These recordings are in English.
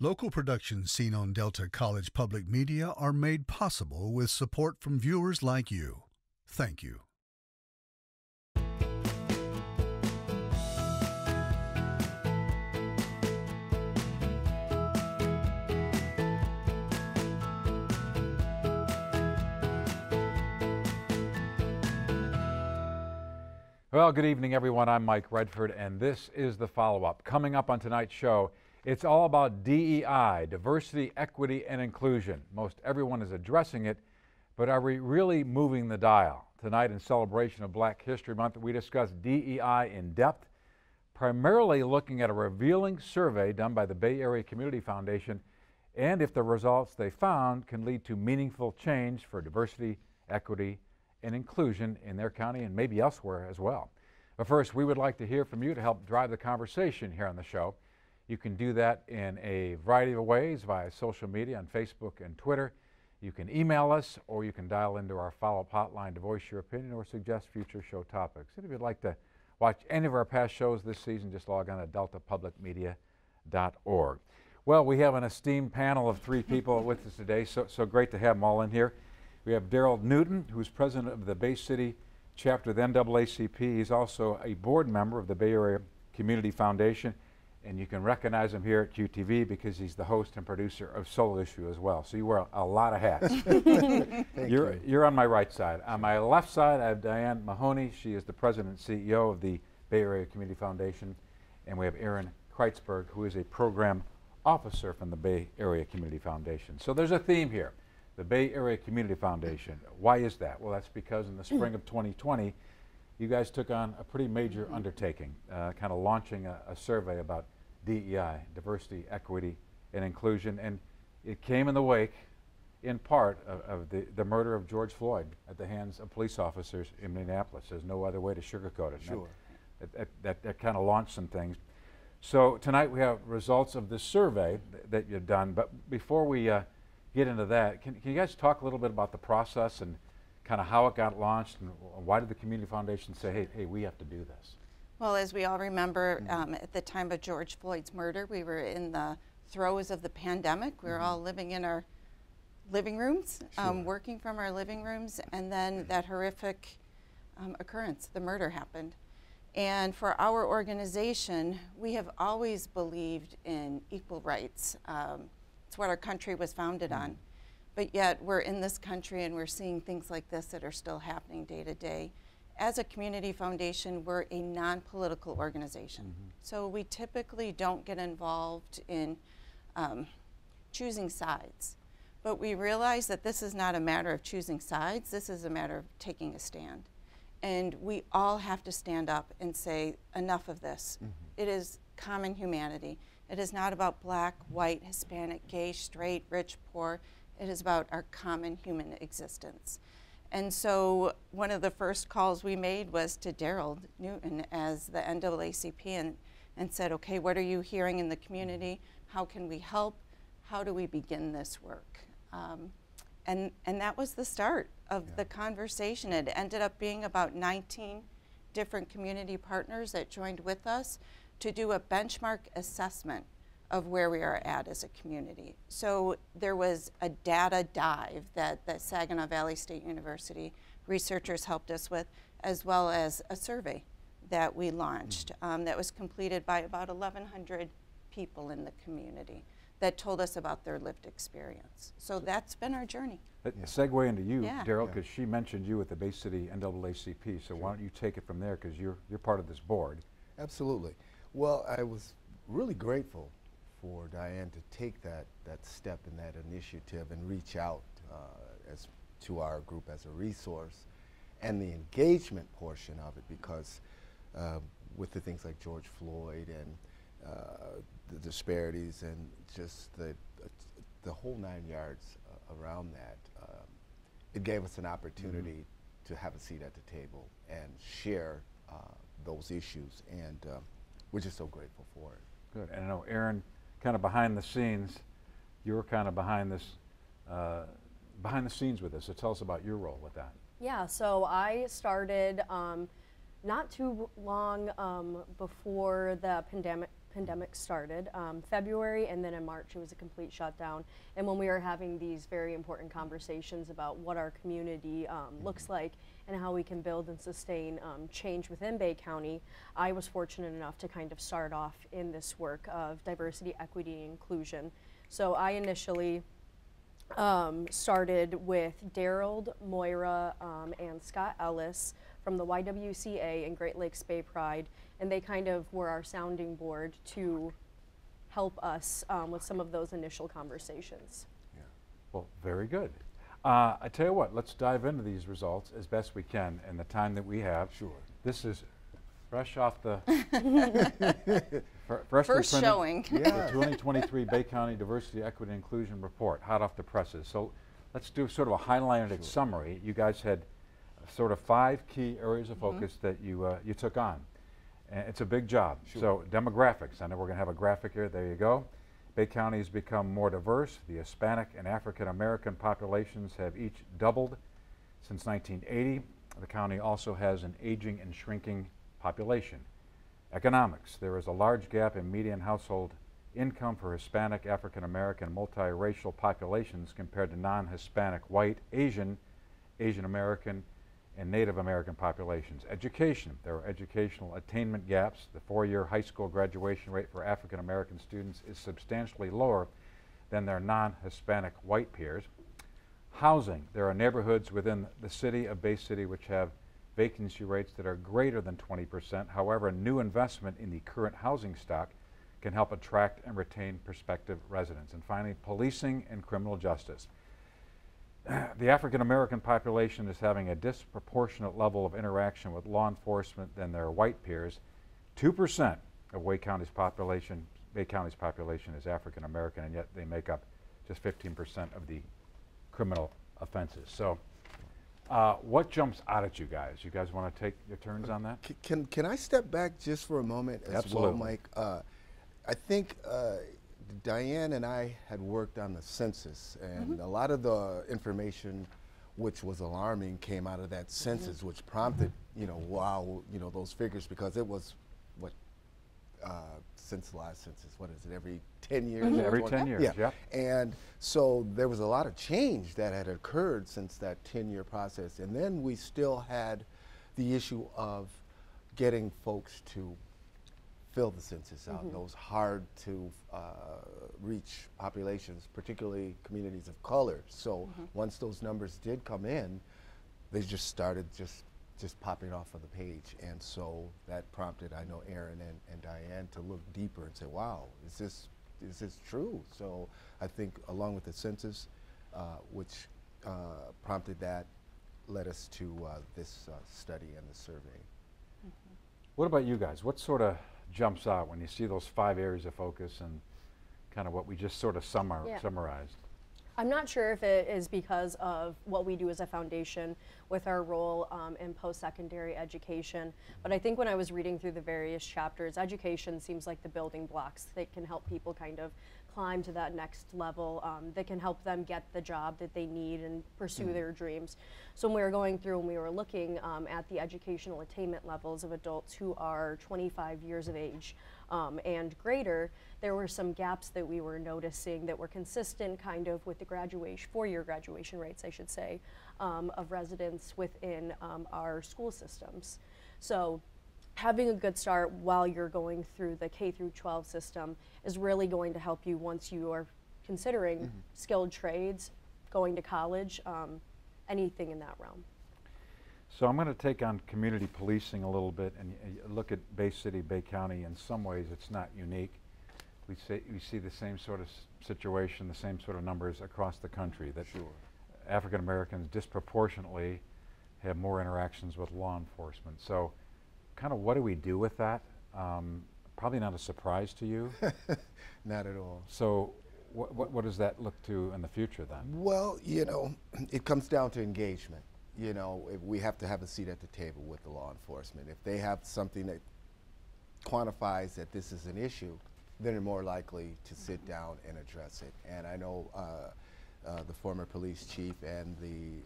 Local productions seen on Delta College Public Media are made possible with support from viewers like you. Thank you. Well, good evening, everyone. I'm Mike Redford, and this is the follow-up. Coming up on tonight's show, it's all about DEI, diversity, equity, and inclusion. Most everyone is addressing it, but are we really moving the dial? Tonight, in celebration of Black History Month, we discuss DEI in depth, primarily looking at a revealing survey done by the Bay Area Community Foundation, and if the results they found can lead to meaningful change for diversity, equity, and inclusion in their county and maybe elsewhere as well. But first, we would like to hear from you to help drive the conversation here on the show. You can do that in a variety of ways via social media on Facebook and Twitter. You can email us, or you can dial into our follow-up hotline to voice your opinion or suggest future show topics. And if you'd like to watch any of our past shows this season, just log on to deltapublicmedia.org. Well, we have an esteemed panel of three people with us today, so great to have them all in here. We have Darold Newton, who's president of the Bay City chapter of the NAACP. He's also a board member of the Bay Area Community Foundation, and you can recognize him here at QTV because he's the host and producer of Soul Issue as well. So you wear a lot of hats. You're on my right side. On my left side, I have Diane Mahoney. She is the president and CEO of the Bay Area Community Foundation. And we have Erin Kreutzberg, who is a program officer from the Bay Area Community Foundation. So there's a theme here. The Bay Area Community Foundation. Why is that? Well, that's because in the spring of 2020, you guys took on a pretty major undertaking, kind of launching a survey about DEI, diversity, equity, and inclusion. And it came in the wake, in part, of the murder of George Floyd at the hands of police officers in Minneapolis. There's no other way to sugarcoat it. Sure. That kind of launched some things. So tonight we have results of this survey that you've done. But before we get into that, can you guys talk a little bit about the process and kind of how it got launched, and why did the Community Foundation say, hey, we have to do this? Well, as we all remember, at the time of George Floyd's murder, we were in the throes of the pandemic. We were all living in our living rooms, working from our living rooms, and then that horrific occurrence, the murder happened. And for our organization, we have always believed in equal rights. It's what our country was founded on. But yet we're in this country and we're seeing things like this that are still happening day to day. As a community foundation, we're a non-political organization. So we typically don't get involved in choosing sides. But we realize that this is not a matter of choosing sides, this is a matter of taking a stand. And we all have to stand up and say, enough of this. It is common humanity. It is not about black, white, Hispanic, gay, straight, rich, poor. It is about our common human existence. And so one of the first calls we made was to Darold Newton as the NAACP and said, okay, what are you hearing in the community? How can we help? How do we begin this work? And that was the start of the conversation. It ended up being about 19 different community partners that joined with us to do a benchmark assessment of where we are at as a community. So there was a data dive that the Saginaw Valley State University researchers helped us with, as well as a survey that we launched that was completed by about 1,100 people in the community that told us about their lived experience. So that's been our journey. Segue into you, Darold, because she mentioned you at the Bay City NAACP, so why don't you take it from there, because you're part of this board. Absolutely. Well, I was really grateful for Diane to take that step in that initiative and reach out to our group as a resource, and the engagement portion of it, because with the things like George Floyd and the disparities and just the whole 9 yards around that, it gave us an opportunity to have a seat at the table and share those issues, and we're just so grateful for it. Good. And I know, Erin, kind of behind the scenes, you're kind of behind the scenes with this, so tell us about your role with that. Yeah, so I started not too long before the pandemic started, February, and then in March it was a complete shutdown. And when we were having these very important conversations about what our community looks like and how we can build and sustain change within Bay County, I was fortunate enough to kind of start off in this work of diversity, equity, and inclusion. So I initially started with Darold, Moira, and Scott Ellis from the YWCA and Great Lakes Bay Pride, and they kind of were our sounding board to help us with some of those initial conversations. Yeah. Well, very good. I tell you what, let's dive into these results as best we can in the time that we have. Sure. This is fresh off the First showing. The 2023 Bay County Diversity, Equity, and Inclusion Report, hot off the presses. So let's do sort of a highlighted summary. You guys had sort of 5 key areas of focus that you took on. And it's a big job. Sure. So demographics, I know we're going to have a graphic here. There you go. Bay County has become more diverse. The Hispanic and African American populations have each doubled since 1980. The county also has an aging and shrinking population. Economics, there is a large gap in median household income for Hispanic, African American, multiracial populations compared to non-Hispanic, white, Asian American, and Native American populations. Education, there are educational attainment gaps. The 4-year high school graduation rate for African American students is substantially lower than their non-Hispanic white peers. Housing, there are neighborhoods within the city of Bay City which have vacancy rates that are greater than 20%. However, new investment in the current housing stock can help attract and retain prospective residents. And finally, policing and criminal justice. The African American population is having a disproportionate level of interaction with law enforcement than their white peers. 2% of Bay County's population is African American, and yet they make up just 15% of the criminal offenses. So what jumps out at you guys? You guys want to take your turns on that? Can I step back just for a moment as Absolutely. well, Mike? I think Diane and I had worked on the census, and a lot of the information which was alarming came out of that census, which prompted, wow, those figures, because it was, what, since the last census, what is it, every 10 years? Every 10 years, yeah. And so there was a lot of change that had occurred since that 10-year process. And then we still had the issue of getting folks to fill the census out, those hard to reach populations, particularly communities of color. So once those numbers did come in, they just started just popping off of the page. And so that prompted, I know, Erin and Diane to look deeper and say, wow, is this true? So I think along with the census, which prompted that, led us to this study and the survey. What about you guys? What sort of jumps out when you see those 5 areas of focus and kind of what we just sort of summarized? I'm not sure if it is because of what we do as a foundation with our role in post-secondary education, but I think when I was reading through the various chapters, education seems like the building blocks that can help people kind of climb to that next level, that can help them get the job that they need and pursue their dreams. So when we were going through and we were looking at the educational attainment levels of adults who are 25 years of age and greater, there were some gaps that we were noticing that were consistent kind of with the 4-year graduation rates, I should say, of residents within our school systems. So having a good start while you're going through the K through 12 system is really going to help you once you are considering skilled trades, going to college, anything in that realm. So I'm going to take on community policing a little bit and look at Bay City, Bay County. In some ways it's not unique. We see the same sort of situation, the same sort of numbers across the country, that African Americans disproportionately have more interactions with law enforcement. So kind of what do we do with that? Probably not a surprise to you. Not at all. So what does that look to in the future then? Well, it comes down to engagement. We have to have a seat at the table with the law enforcement. If they have something that quantifies that this is an issue, then they're more likely to sit down and address it. And I know the former police chief and the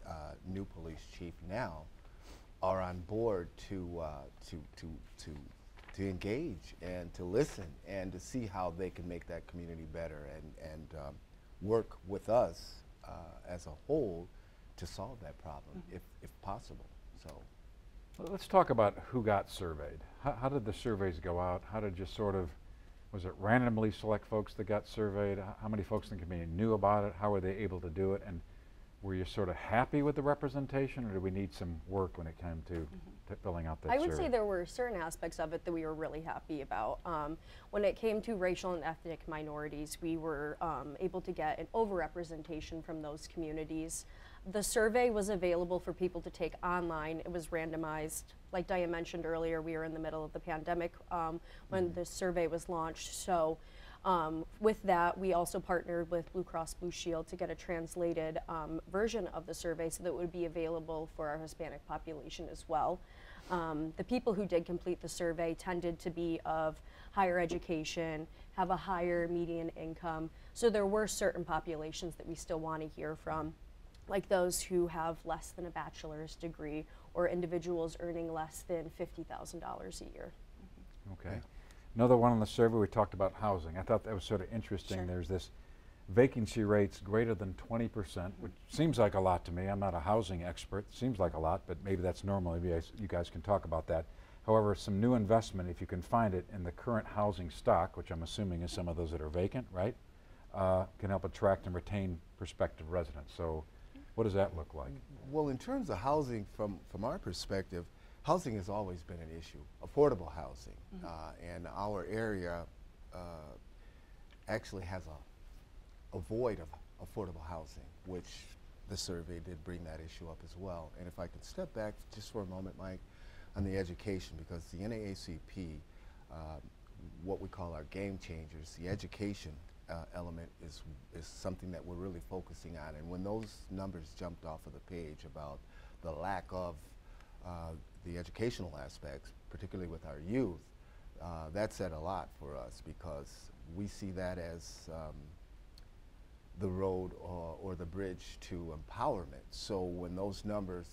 new police chief now are on board to engage and to listen and to see how they can make that community better and work with us as a whole to solve that problem if possible. So, well, let's talk about who got surveyed. How did the surveys go out? How did you sort of, was it randomly select folks that got surveyed? How many folks in the community knew about it? How were they able to do it? And were you sort of happy with the representation, or did we need some work when it came to filling out that survey? I would say there were certain aspects of it that we were really happy about. When it came to racial and ethnic minorities, we were able to get an overrepresentation from those communities. The survey was available for people to take online. It was randomized. Like Diane mentioned earlier, we were in the middle of the pandemic when the survey was launched. So with that, we also partnered with Blue Cross Blue Shield to get a translated version of the survey so that it would be available for our Hispanic population as well. The people who did complete the survey tended to be of higher education, have a higher median income. So there were certain populations that we still want to hear from, like those who have less than a bachelor's degree or individuals earning less than $50,000 a year. Okay. Another one on the survey, we talked about housing. I thought that was sort of interesting. Sure. There's this vacancy rates greater than 20%, which seems like a lot to me. I'm not a housing expert. Seems like a lot, but maybe that's normal. Maybe you guys can talk about that. However, some new investment, if you can find it in the current housing stock, which I'm assuming is some of those that are vacant, right, can help attract and retain prospective residents. So what does that look like? well, in terms of housing, from our perspective, housing has always been an issue, affordable housing. And our area actually has a void of affordable housing, which the survey did bring that issue up as well. And if I can step back just for a moment, Mike, on the education, because the NAACP, what we call our game changers, the education element is something that we're really focusing on. And when those numbers jumped off of the page about the lack of the educational aspects, particularly with our youth, that said a lot for us, because we see that as the road or the bridge to empowerment. So when those numbers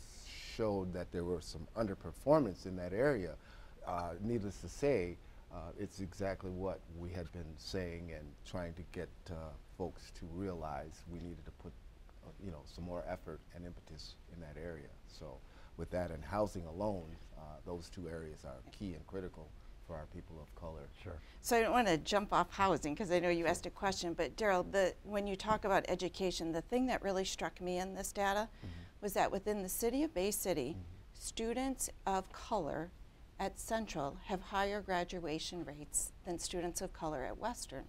showed that there were some underperformance in that area, needless to say, it's exactly what we had been saying and trying to get folks to realize we needed to put some more effort and impetus in that area. So with that and housing alone, those two areas are key and critical for our people of color. Sure. So I don't want to jump off housing, because I know you asked a question, but Darold, when you talk about education, the thing that really struck me in this data was that within the city of Bay City, students of color at Central have higher graduation rates than students of color at Western.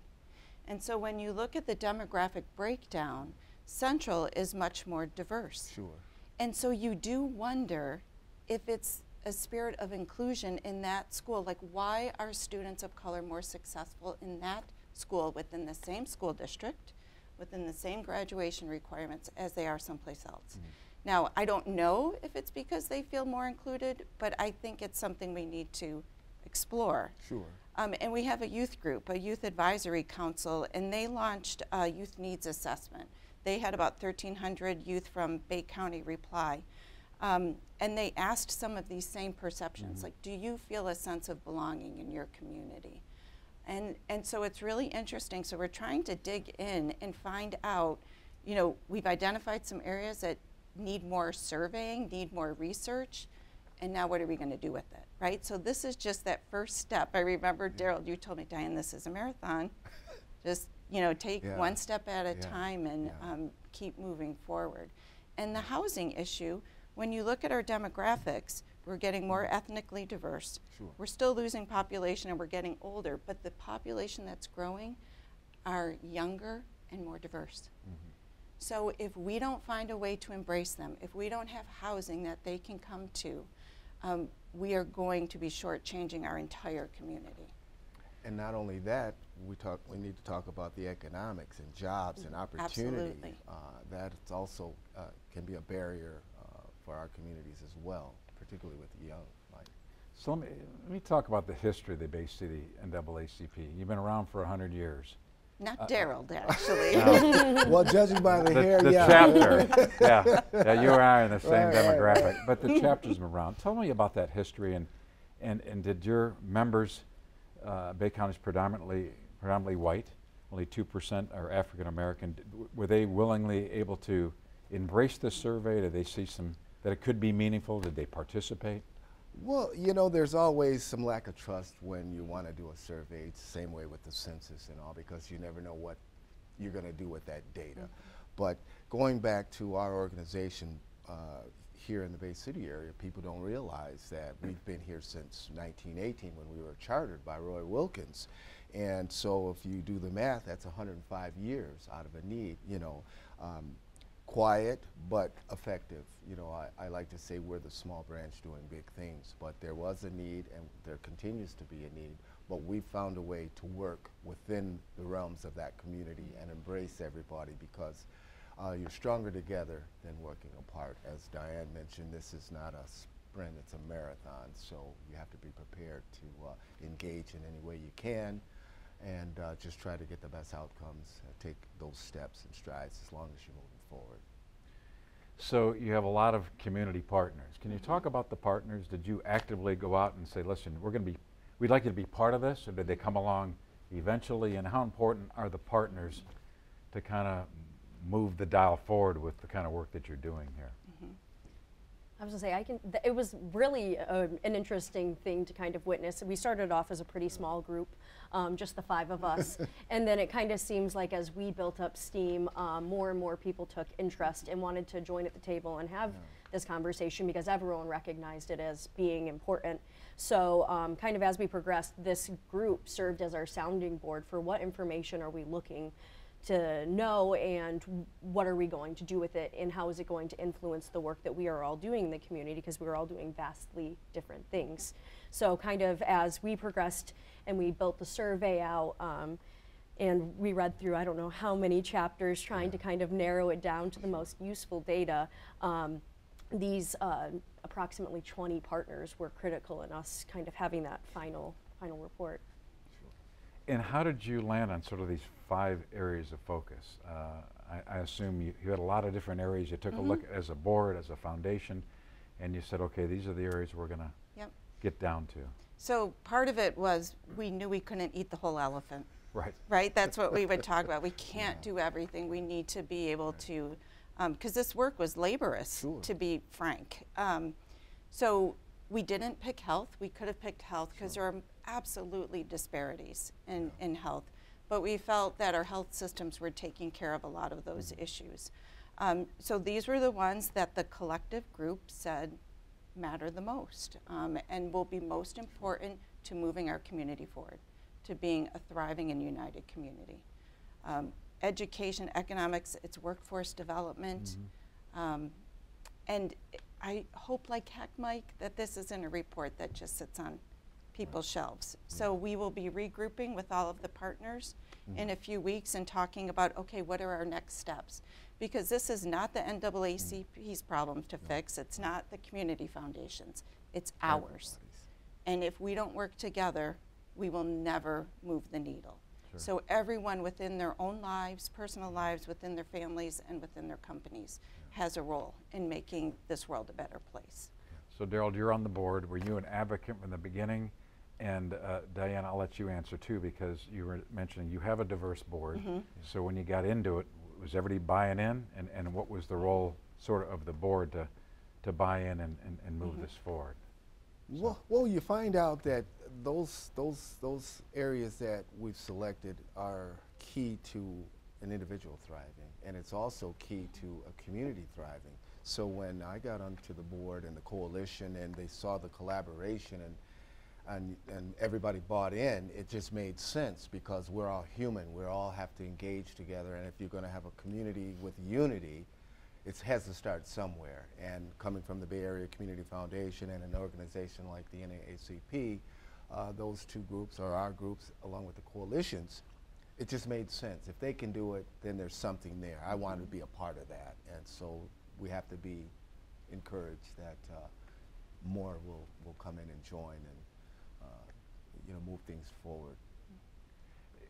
And so when you look at the demographic breakdown, Central is much more diverse. Sure. And so you do wonder if it's a spirit of inclusion in that school. Like, why are students of color more successful in that school within the same school district, within the same graduation requirements as they are someplace else? Now, I don't know if it's because they feel more included, but I think it's something we need to explore. Sure. And we have a youth group, a youth advisory council, and they launched a youth needs assessment. They had about 1,300 youth from Bay County reply. And they asked some of these same perceptions, like, do you feel a sense of belonging in your community? And so it's really interesting. So we're trying to dig in and find out, we've identified some areas that need more surveying, need more research, and now what are we going to do with it, right? So this is just that first step. I remember, Darold, you told me, Diane, this is a marathon. Just, take one step at a time and keep moving forward. And the housing issue, when you look at our demographics, we're getting more ethnically diverse. Sure. We're still losing population and we're getting older, but the population that's growing are younger and more diverse. So if we don't find a way to embrace them, if we don't have housing that they can come to, we are going to be shortchanging our entire community. And not only that, we need to talk about the economics and jobs and opportunity. Absolutely. That also can be a barrier for our communities as well, particularly with the young. So let me talk about the history of the Bay City NAACP. You've been around for 100 years. Not Darold, actually. Well, judging by the hair, the yeah. chapter, yeah, you and I are in the same demographic, but the chapter's been around. Tell me about that history and And did your members, Bay County is predominantly white, only 2% are African American. Were they willingly able to embrace this survey? Did they see that it could be meaningful? Did they participate? Well, you know, there's always some lack of trust when you want to do a survey. It's the same way with the census and all, because you never know what you're going to do with that data. But going back to our organization here in the Bay City area, people don't realize that we've been here since 1918 when we were chartered by Roy Wilkins. And so if you do the math, that's 105 years out of a need, you know. Quiet but effective. You know, I like to say we're the small branch doing big things, but there was a need and there continues to be a need, but we found a way to work within the realms of that community and embrace everybody, because you're stronger together than working apart. As Diane mentioned, this is not a sprint, it's a marathon, so you have to be prepared to engage in any way you can and just try to get the best outcomes, take those steps and strides as long as you're moving forward. So you have a lot of community partners. Can you talk about the partners? Did you actively go out and say, listen, we'd like you to be part of this, or did they come along eventually? And how important are the partners to kind of move the dial forward with the kind of work that you're doing here? I was going to say, it was really an interesting thing to kind of witness. We started off as a pretty small group, just the 5 of us. And then it kind of seems like as we built up steam, more and more people took interest and wanted to join at the table and have this conversation, because everyone recognized it as being important. So kind of as we progressed, this group served as our sounding board for what information are we looking to know, and what are we going to do with it, and how is it going to influence the work that we are all doing in the community, because we're all doing vastly different things. So kind of as we progressed and we built the survey out, and we read through I don't know how many chapters trying to kind of narrow it down to the most useful data, these approximately 20 partners were critical in us kind of having that final report. And how did you land on sort of these 5 areas of focus? I assume you had a lot of different areas. You took a look as a board, as a foundation, and you said, okay, these are the areas we're going to get down to. So part of it was we knew we couldn't eat the whole elephant. Right. Right? That's what we would talk about. We can't do everything. We need to be able to, because this work was laborious, to be frank. So we didn't pick health. We could have picked health because there are absolutely disparities in health. But we felt that our health systems were taking care of a lot of those issues. So these were the ones that the collective group said matter the most and will be most important to moving our community forward, to being a thriving and united community. Education, economics, it's workforce development. And I hope, like heck, Mike, that this isn't a report that just sits on people's shelves. So we will be regrouping with all of the partners in a few weeks and talking about, okay, what are our next steps? Because this is not the NAACP's problem to fix. It's not the community foundations. It's ours. And if we don't work together, we will never move the needle. So everyone within their own lives, personal lives, within their families, and within their companies has a role in making this world a better place. So Darold, you're on the board. Were you an advocate from the beginning? And Diane, I'll let you answer too, because you were mentioning you have a diverse board. So when you got into it, was everybody buying in? And what was the role sort of the board to buy in and move this forward? Well, you find out that those areas that we've selected are key to an individual thriving, and it's also key to a community thriving. So when I got onto the board and the coalition and they saw the collaboration and everybody bought in, it just made sense, because we're all human. We all have to engage together, and if you're going to have a community with unity, it has to start somewhere. And coming from the Bay Area Community Foundation and an organization like the NAACP, those 2 groups are our groups along with the coalitions. It just made sense. If they can do it, then there's something there. I wanted to be a part of that, and so we have to be encouraged that more will come in and join and move things forward.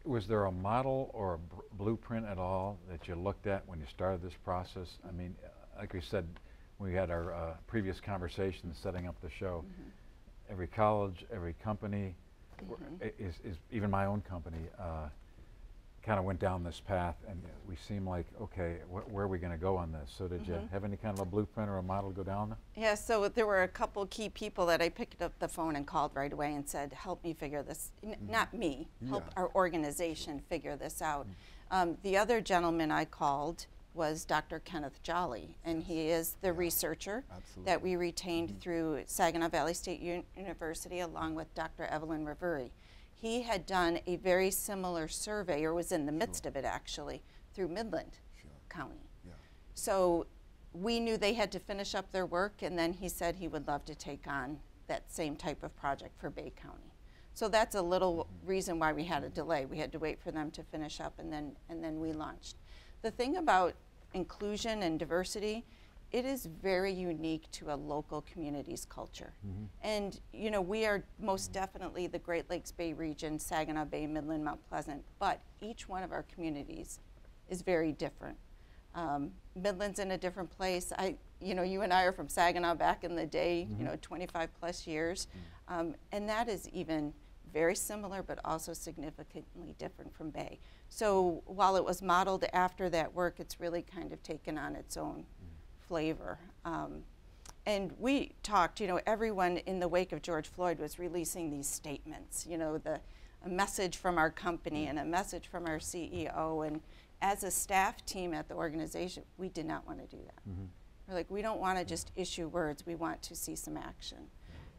Was there a model or a blueprint at all that you looked at when you started this process? I mean, like we said, we had our previous conversation setting up the show. every college, every company, is even my own company, kind of went down this path, and we seem like, okay, where are we going to go on this? So did you have any kind of a blueprint or a model go down? Yeah, so there were a couple key people that I picked up the phone and called right away and said, help me figure this, not me, help our organization figure this out. The other gentleman I called was Dr. Kenneth Jolly, and he is the researcher that we retained through Saginaw Valley State University along with Dr. Evelyn Reveri. He had done a very similar survey, or was in the midst of it actually, through Midland County. So we knew they had to finish up their work, and then he said he would love to take on that same type of project for Bay County. So that's a little reason why we had a delay. We had to wait for them to finish up, and then we launched. The thing about inclusion and diversity, it is very unique to a local community's culture. And you know, we are most definitely the Great Lakes Bay region, Saginaw Bay, Midland, Mount Pleasant, but each one of our communities is very different. Midland's in a different place. You know, you and I are from Saginaw back in the day, you know, 25 plus years. And that is even very similar, but also significantly different from Bay. So while it was modeled after that work, it's really kind of taken on its own flavor. And we talked, you know, everyone in the wake of George Floyd was releasing these statements, you know, a message from our company and a message from our CEO. And as a staff team at the organization, we did not want to do that. We're like, we don't want to just issue words, we want to see some action.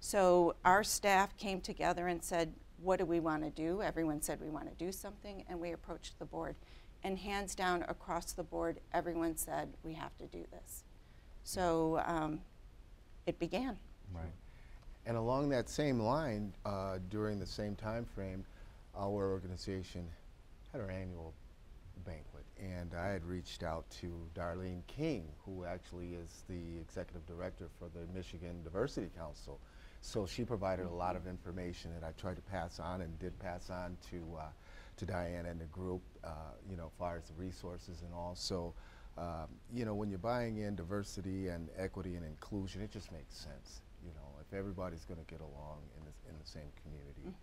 So our staff came together and said, what do we want to do? Everyone said we want to do something, and we approached the board. And hands down across the board, everyone said, we have to do this. So it began. Right. And along that same line, during the same time frame, our organization had our annual banquet, and I had reached out to Darlene King, who actually is the executive director for the Michigan Diversity Council. So she provided a lot of information that I tried to pass on and did pass on to Diane and the group, you know, as far as the resources and all. So, you know, when you're buying in diversity and equity and inclusion, it just makes sense. You know, if everybody's going to get along in the same community,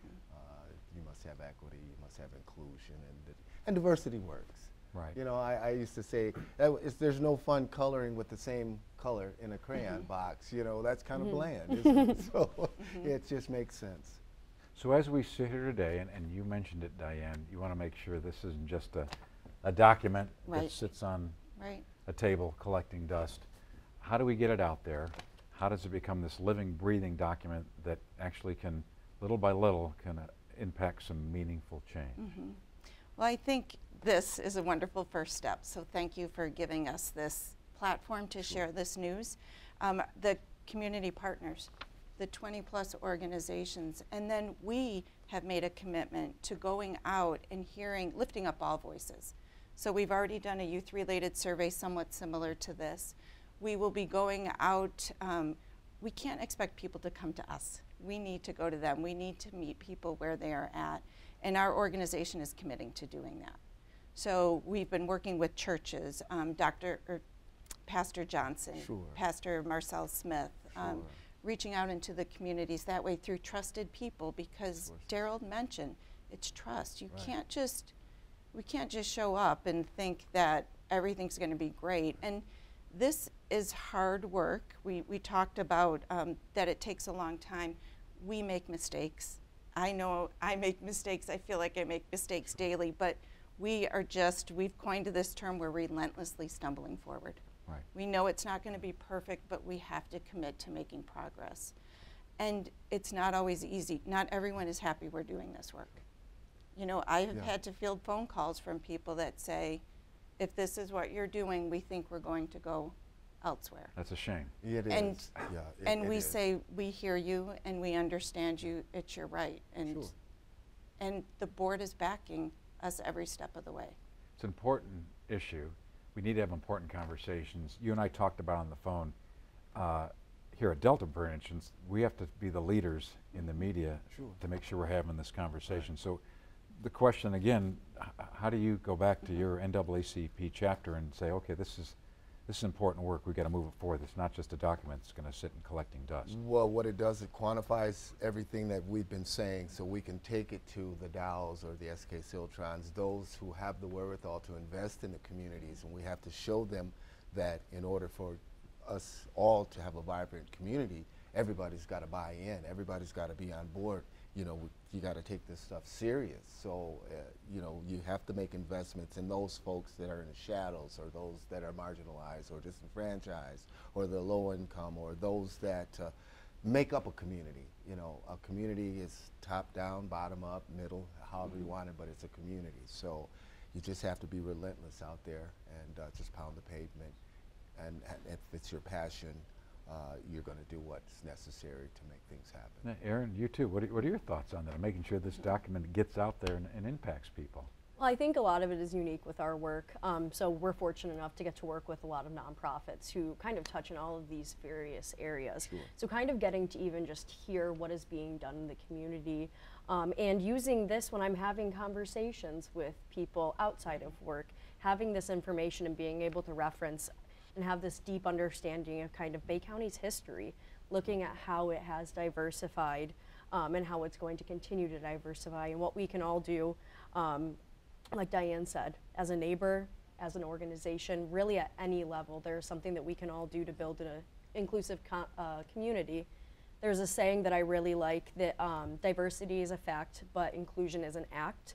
you must have equity, you must have inclusion, and diversity works. Right. You know, I used to say, there's no fun coloring with the same color in a crayon box. You know, that's kind of bland, isn't it? So it just makes sense. So as we sit here today, and you mentioned it, Diane, you want to make sure this isn't just a document that sits on a table collecting dust. How do we get it out there? How does it become this living, breathing document that actually can, little by little, can impact some meaningful change? Well, I think this is a wonderful first step. So thank you for giving us this platform to share this news. The community partners, the 20+ organizations, and then we have made a commitment to going out and lifting up all voices. So we've already done a youth-related survey somewhat similar to this. We will be going out. We can't expect people to come to us. We need to go to them. We need to meet people where they are at. And our organization is committing to doing that. So we've been working with churches, Pastor Johnson, Pastor Marcel Smith, reaching out into the communities that way through trusted people, because Darold mentioned it's trust. You can't just, we can't just show up and think that everything's going to be great. And this is hard work. We talked about that it takes a long time. We make mistakes. I know I make mistakes. I feel like I make mistakes daily, but we've coined this term, we're relentlessly stumbling forward. Right. We know it's not going to be perfect, but we have to commit to making progress. And it's not always easy. Not everyone is happy we're doing this work. You know, I've had to field phone calls from people that say, if this is what you're doing, we think we're going to go elsewhere. That's a shame. It and is. And we say, we hear you and we understand you, it's your right. And the board is backing us every step of the way. It's an important issue. We need to have important conversations. You and I talked about on the phone, here at Delta, for instance, we have to be the leaders in the media to make sure we're having this conversation. So the question again, how do you go back to your NAACP chapter and say, okay, this this is important work. We've got to move it forward. It's not just a document that's going to sit and collecting dust. Well, what it does, it quantifies everything that we've been saying, so we can take it to the Dows or the SK Siltrons, those who have the wherewithal to invest in the communities, and we have to show them that in order for us all to have a vibrant community, everybody's got to buy in, everybody's got to be on board. You know, you got to take this stuff serious. So, you know, you have to make investments in those folks that are in the shadows, or those that are marginalized or disenfranchised, or the low income, or those that make up a community. You know, a community is top down, bottom up, middle, however you want it, but it's a community. So you just have to be relentless out there and just pound the pavement. And if it's your passion, you're going to do what's necessary to make things happen. Now, Erin, you too. What are your thoughts on that? Making sure this document gets out there and impacts people. Well, I think a lot of it is unique with our work. So we're fortunate enough to get to work with a lot of nonprofits who kind of touch on all of these various areas. Sure. So kind of getting to even just hear what is being done in the community, and using this when I'm having conversations with people outside of work, having this information and being able to reference and have this deep understanding of kind of Bay County's history, looking at how it has diversified and how it's going to continue to diversify, and what we can all do, like Diane said, as a neighbor, as an organization, really at any level, there's something that we can all do to build an inclusive community. There's a saying that I really like, that diversity is a fact, but inclusion is an act.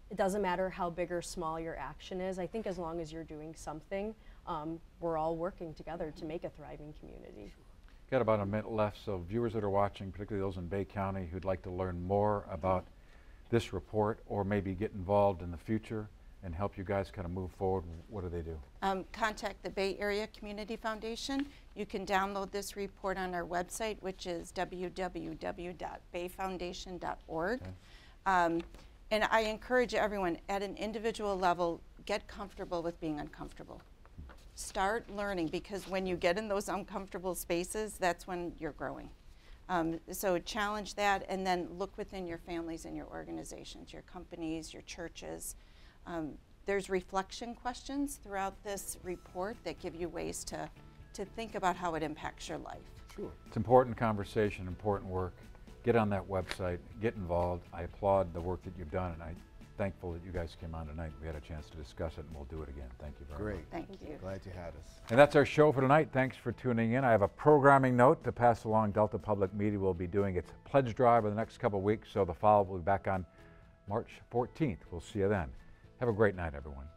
It doesn't matter how big or small your action is. I think as long as you're doing something, we're all working together to make a thriving community. Got about a minute left, so viewers that are watching, particularly those in Bay County who'd like to learn more about this report, or maybe get involved in the future and help you guys kind of move forward, what do they do? Contact the Bay Area Community Foundation. You can download this report on our website, which is www.bayfoundation.org. Okay. And I encourage everyone at an individual level, get comfortable with being uncomfortable. Start learning, because when you get in those uncomfortable spaces, that's when you're growing. So challenge that, and then look within your families and your organizations, your companies, your churches. There's reflection questions throughout this report that give you ways to think about how it impacts your life. Sure. It's important conversation, important work. Get on that website, get involved. I applaud the work that you've done, and I'm thankful that you guys came on tonight. We had a chance to discuss it, and we'll do it again. Thank you very much. Great. Thank you. Glad you had us. And that's our show for tonight. Thanks for tuning in. I have a programming note to pass along. Delta Public Media will be doing its pledge drive in the next couple of weeks, so the follow-up will be back on March 14th. We'll see you then. Have a great night, everyone.